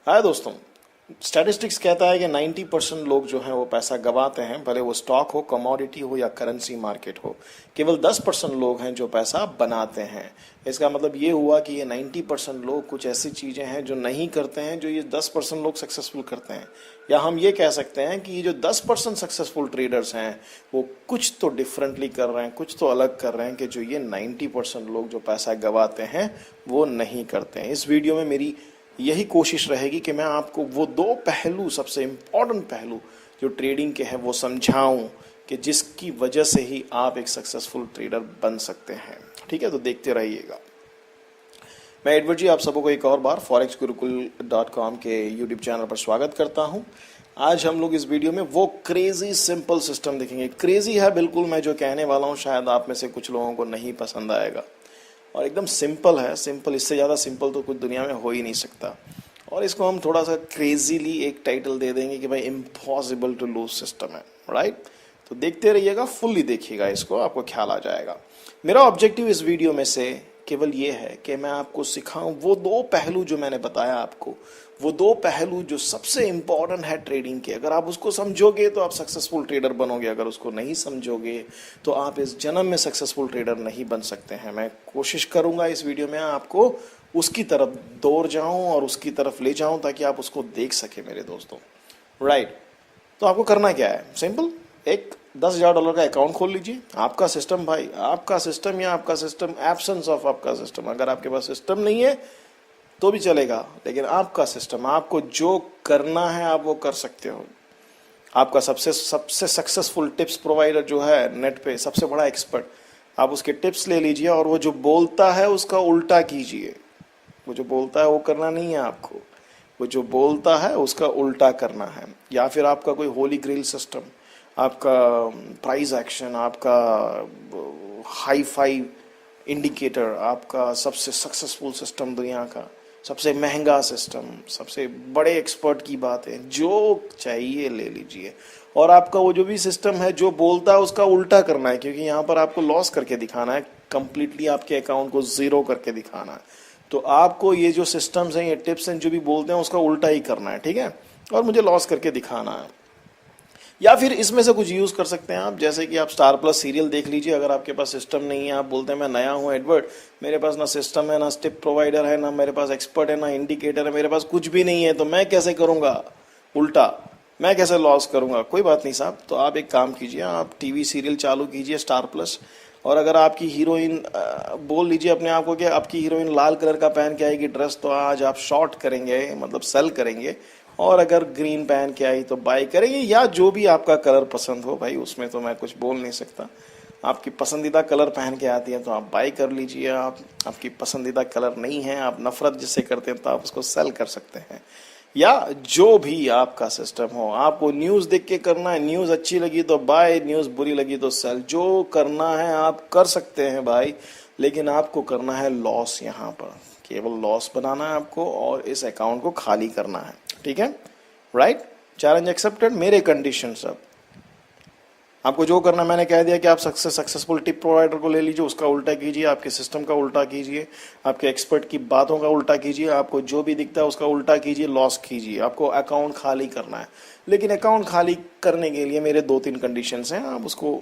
हाय दोस्तों, स्टैटिस्टिक्स कहता है कि 90% लोग जो हैं वो पैसा गंवाते हैं, भले वो स्टॉक हो, कमोडिटी हो या करेंसी मार्केट हो। केवल 10% लोग हैं जो पैसा बनाते हैं। इसका मतलब ये हुआ कि ये 90% लोग कुछ ऐसी चीज़ें हैं जो नहीं करते हैं जो ये 10% लोग सक्सेसफुल करते हैं। या हम ये कह सकते हैं कि ये जो 10% सक्सेसफुल ट्रेडर्स हैं वो कुछ तो डिफरेंटली कर रहे हैं, कुछ तो अलग कर रहे हैं कि जो ये 90% लोग जो पैसा गंवाते हैं वो नहीं करते हैं। इस वीडियो में मेरी यही कोशिश रहेगी कि मैं आपको वो दो पहलू, सबसे इम्पॉर्टेंट पहलू जो ट्रेडिंग के हैं वो समझाऊं कि जिसकी वजह से ही आप एक सक्सेसफुल ट्रेडर बन सकते हैं। ठीक है, तो देखते रहिएगा। मैं एडवर्ड जी आप सबको एक और बार forexgurukul.com के यूट्यूब चैनल पर स्वागत करता हूं। आज हम लोग इस वीडियो में वो क्रेजी सिंपल सिस्टम देखेंगे। क्रेजी है बिल्कुल, मैं जो कहने वाला हूं शायद आप में से कुछ लोगों को नहीं पसंद आएगा, और एकदम सिंपल है। सिंपल, इससे ज़्यादा सिंपल तो कुछ दुनिया में हो ही नहीं सकता। और इसको हम थोड़ा सा क्रेजीली एक टाइटल दे देंगे कि भाई इम्पॉसिबल टू लूज सिस्टम है, राइट। तो देखते रहिएगा, फुल्ली देखिएगा इसको, आपको ख्याल आ जाएगा। मेरा ऑब्जेक्टिव इस वीडियो में से केवल ये है कि मैं आपको सिखाऊं वो दो पहलू जो मैंने बताया आपको, वो दो पहलू जो सबसे इम्पॉर्टेंट है ट्रेडिंग के। अगर आप उसको समझोगे तो आप सक्सेसफुल ट्रेडर बनोगे, अगर उसको नहीं समझोगे तो आप इस जन्म में सक्सेसफुल ट्रेडर नहीं बन सकते हैं। मैं कोशिश करूंगा इस वीडियो में आपको उसकी तरफ दौड़ जाऊं और उसकी तरफ ले जाऊं ताकि आप उसको देख सके मेरे दोस्तों, राइट। तो आपको करना क्या है, सिंपल, एक $10,000 का अकाउंट खोल लीजिए। आपका सिस्टम भाई, आपका सिस्टम या आपका सिस्टम, एब्सेंस ऑफ आपका सिस्टम। अगर आपके पास सिस्टम नहीं है तो भी चलेगा, लेकिन आपका सिस्टम, आपको जो करना है आप वो कर सकते हो। आपका सबसे सक्सेसफुल टिप्स प्रोवाइडर जो है नेट पे, सबसे बड़ा एक्सपर्ट, आप उसके टिप्स ले लीजिए और वो जो बोलता है उसका उल्टा कीजिए। वो जो बोलता है वो करना नहीं है आपको, वो जो बोलता है उसका उल्टा करना है। या फिर आपका कोई होली ग्रेल सिस्टम, आपका प्राइस एक्शन, आपका हाई फाई इंडिकेटर, आपका सबसे सक्सेसफुल सिस्टम दुनिया का, सबसे महंगा सिस्टम, सबसे बड़े एक्सपर्ट की बात है, जो चाहिए ले लीजिए। और आपका वो जो भी सिस्टम है जो बोलता है उसका उल्टा करना है, क्योंकि यहाँ पर आपको लॉस करके दिखाना है, कंप्लीटली आपके अकाउंट को जीरो करके दिखाना है। तो आपको ये जो सिस्टम्स हैं, ये टिप्स हैं, जो भी बोलते हैं उसका उल्टा ही करना है, ठीक है, और मुझे लॉस करके दिखाना है। या फिर इसमें से कुछ यूज़ कर सकते हैं आप, जैसे कि आप स्टार प्लस सीरियल देख लीजिए। अगर आपके पास सिस्टम नहीं है, आप बोलते हैं मैं नया हूँ एडवर्ड, मेरे पास ना सिस्टम है, ना टिप प्रोवाइडर है, ना मेरे पास एक्सपर्ट है, ना इंडिकेटर है, मेरे पास कुछ भी नहीं है, तो मैं कैसे करूँगा उल्टा, मैं कैसे लॉस करूँगा। कोई बात नहीं साहब, तो आप एक काम कीजिए, आप टीवी सीरियल चालू कीजिए स्टार प्लस, और अगर आपकी हीरोइन, बोल लीजिए अपने आप को कि आपकी हीरोइन लाल कलर का पहन के आएगी ड्रेस, तो आज आप शॉर्ट करेंगे, मतलब सेल करेंगे। और अगर ग्रीन पहन के आई तो बाई करेंगे, या जो भी आपका कलर पसंद हो भाई, उसमें तो मैं कुछ बोल नहीं सकता। आपकी पसंदीदा कलर पहन के आती है तो आप बाई कर लीजिए। आपकी पसंदीदा कलर नहीं है, आप नफरत जिससे करते हैं, तो आप उसको सेल कर सकते हैं। या जो भी आपका सिस्टम हो, आपको न्यूज़ देख के करना है, न्यूज़ अच्छी लगी तो बाय, न्यूज़ बुरी लगी तो सेल। जो करना है आप कर सकते हैं भाई, लेकिन आपको करना है लॉस। यहाँ पर केवल लॉस बनाना है आपको और इस अकाउंट को खाली करना है, ठीक है, राइट। चैलेंज एक्सेप्टेड, मेरे कंडीशन सब। आपको जो करना, मैंने कह दिया कि आप सक्सेसफुल टिप प्रोवाइडर को ले लीजिए, उसका उल्टा कीजिए, आपके सिस्टम का उल्टा कीजिए, आपके एक्सपर्ट की बातों का उल्टा कीजिए, आपको जो भी दिखता है उसका उल्टा कीजिए, लॉस कीजिए। आपको अकाउंट खाली करना है, लेकिन अकाउंट खाली करने के लिए मेरे 2-3 कंडीशंस हैं, आप उसको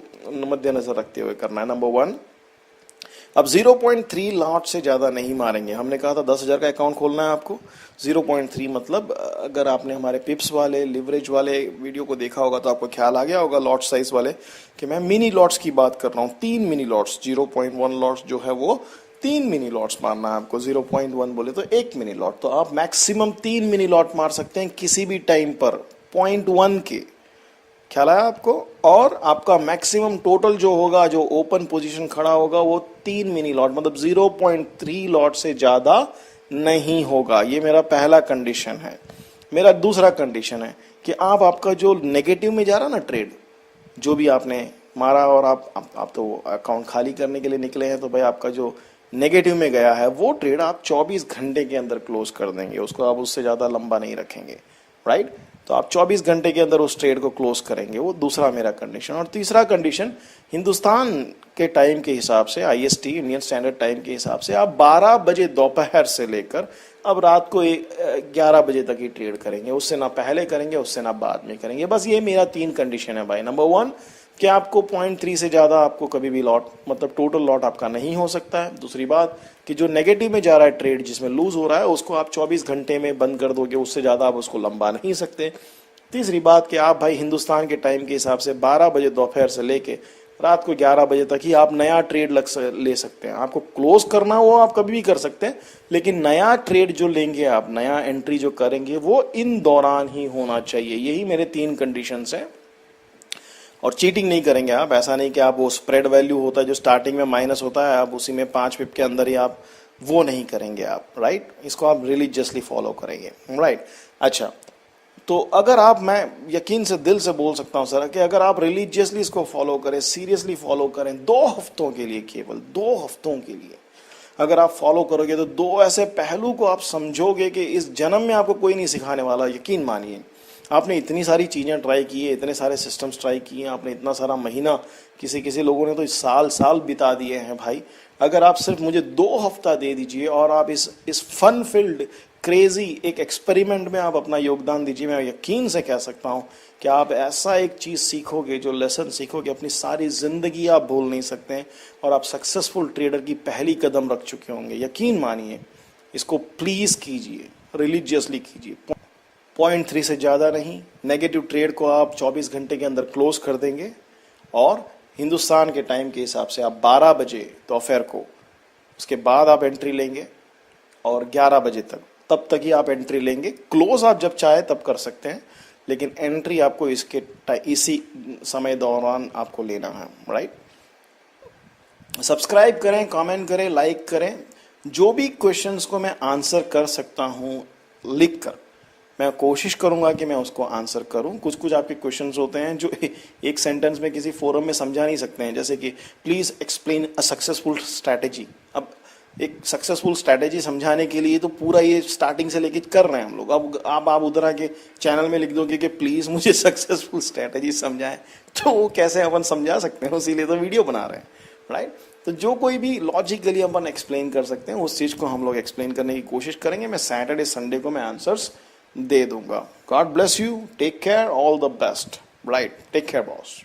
मद्देनजर रखते हुए करना है। नंबर 1, अब 0.3 लॉट से ज़्यादा नहीं मारेंगे। हमने कहा था 10,000 का अकाउंट खोलना है आपको। 0.3 मतलब, अगर आपने हमारे पिप्स वाले, लिवरेज वाले वीडियो को देखा होगा तो आपको ख्याल आ गया होगा लॉट साइज वाले, कि मैं मिनी लॉट्स की बात कर रहा हूँ। 3 मिनी लॉट्स, 0.1 लॉट्स जो है वो 3 मिनी लॉट्स मारना है आपको। 0.1 बोले तो 1 मिनी लॉट, तो आप मैक्सिमम 3 मिनी लॉट मार सकते हैं किसी भी टाइम पर 0.1 के, ख्याल है आपको। और आपका मैक्सिमम टोटल जो होगा, जो ओपन पोजीशन खड़ा होगा, वो 3 मिनी लॉट, मतलब 0.3 लॉट से ज्यादा नहीं होगा। ये मेरा पहला कंडीशन है। मेरा दूसरा कंडीशन है कि आपका जो नेगेटिव में जा रहा ना ट्रेड, जो भी आपने मारा और आप तो अकाउंट खाली करने के लिए निकले हैं, तो भाई आपका जो नेगेटिव में गया है वो ट्रेड आप 24 घंटे के अंदर क्लोज कर देंगे, उसको आप उससे ज्यादा लंबा नहीं रखेंगे, राइट। तो आप 24 घंटे के अंदर उस ट्रेड को क्लोज करेंगे, वो दूसरा मेरा कंडीशन। और तीसरा कंडीशन, हिंदुस्तान के टाइम के हिसाब से, IST इंडियन स्टैंडर्ड टाइम के हिसाब से, आप 12 बजे दोपहर से लेकर अब रात को 11 बजे तक ही ट्रेड करेंगे, उससे ना पहले करेंगे, उससे ना बाद में करेंगे। बस ये मेरा 3 कंडीशन है भाई। नंबर 1 कि आपको 0.3 से ज़्यादा आपको कभी भी लॉट, मतलब टोटल लॉट आपका नहीं हो सकता है। दूसरी बात कि जो नेगेटिव में जा रहा है ट्रेड, जिसमें लूज हो रहा है, उसको आप 24 घंटे में बंद कर दोगे, उससे ज़्यादा आप उसको लंबा नहीं सकते। तीसरी बात कि आप भाई हिंदुस्तान के टाइम के हिसाब से 12 बजे दोपहर से लेके रात को 11 बजे तक ही आप नया ट्रेड ले सकते हैं। आपको क्लोज करना हो आप कभी भी कर सकते हैं, लेकिन नया ट्रेड जो लेंगे आप, नया एंट्री जो करेंगे, वो इन दौरान ही होना चाहिए। यही मेरे 3 कंडीशंस हैं। और चीटिंग नहीं करेंगे आप। ऐसा नहीं कि आप वो स्प्रेड वैल्यू होता है जो स्टार्टिंग में माइनस होता है, आप उसी में 5 पिप के अंदर ही आप वो नहीं करेंगे आप, राइट। इसको आप रिलीजियसली फॉलो करेंगे, राइट। अच्छा, तो अगर आप, मैं यकीन से दिल से बोल सकता हूं सर कि अगर आप रिलीजियसली इसको फॉलो करें, सीरियसली फॉलो करें, 2 हफ्तों के लिए, केवल 2 हफ्तों के लिए अगर आप फॉलो करोगे, तो 2 ऐसे पहलू को आप समझोगे कि इस जन्म में आपको कोई नहीं सिखाने वाला। यकीन मानिए, आपने इतनी सारी चीज़ें ट्राई की है, इतने सारे सिस्टम्स ट्राई किए हैं, आपने इतना सारा महीना, किसी लोगों ने तो साल बिता दिए हैं भाई। अगर आप सिर्फ मुझे 2 हफ्ता दे दीजिए और आप इस फन फील्ड क्रेजी एक एक्सपेरिमेंट में आप अपना योगदान दीजिए, मैं यकीन से कह सकता हूँ कि आप ऐसा एक चीज़ सीखोगे, जो लेसन सीखोगे, अपनी सारी ज़िंदगी आप भूल नहीं सकते हैं, और आप सक्सेसफुल ट्रेडर की पहली कदम रख चुके होंगे। यकीन मानिए, इसको प्लीज़ कीजिए, रिलीजियसली कीजिए। 0.3 से ज़्यादा नहीं। नेगेटिव ट्रेड को आप 24 घंटे के अंदर क्लोज कर देंगे, और हिंदुस्तान के टाइम के हिसाब से आप 12 बजे दोपहर को, उसके बाद आप एंट्री लेंगे, और 11 बजे तक, तब तक ही आप एंट्री लेंगे। क्लोज आप जब चाहे तब कर सकते हैं, लेकिन एंट्री आपको इसी समय दौरान आपको लेना है, राइट। सब्सक्राइब करें, कमेंट करें, लाइक करें। जो भी क्वेश्चंस को मैं आंसर कर सकता हूं लिख कर, मैं कोशिश करूंगा कि मैं उसको आंसर करूं। कुछ आपके क्वेश्चंस होते हैं जो एक सेंटेंस में किसी फोरम में समझा नहीं सकते हैं, जैसे कि please explain a successful strategy. अब एक सक्सेसफुल स्ट्रैटेजी समझाने के लिए तो पूरा ये स्टार्टिंग से लेके कर रहे हैं हम लोग। अब आप उधर आके चैनल में लिख दोगे कि प्लीज मुझे सक्सेसफुल स्ट्रैटेजी समझाएं, तो वो कैसे अपन समझा सकते हैं? इसीलिए तो वीडियो बना रहे हैं, राइट। तो जो कोई भी लॉजिकली अपन एक्सप्लेन कर सकते हैं, उस चीज को हम लोग एक्सप्लेन करने की कोशिश करेंगे। मैं सैटरडे संडे को मैं आंसर्स दे दूंगा। God bless you, take care, all the best, right. Take care boss.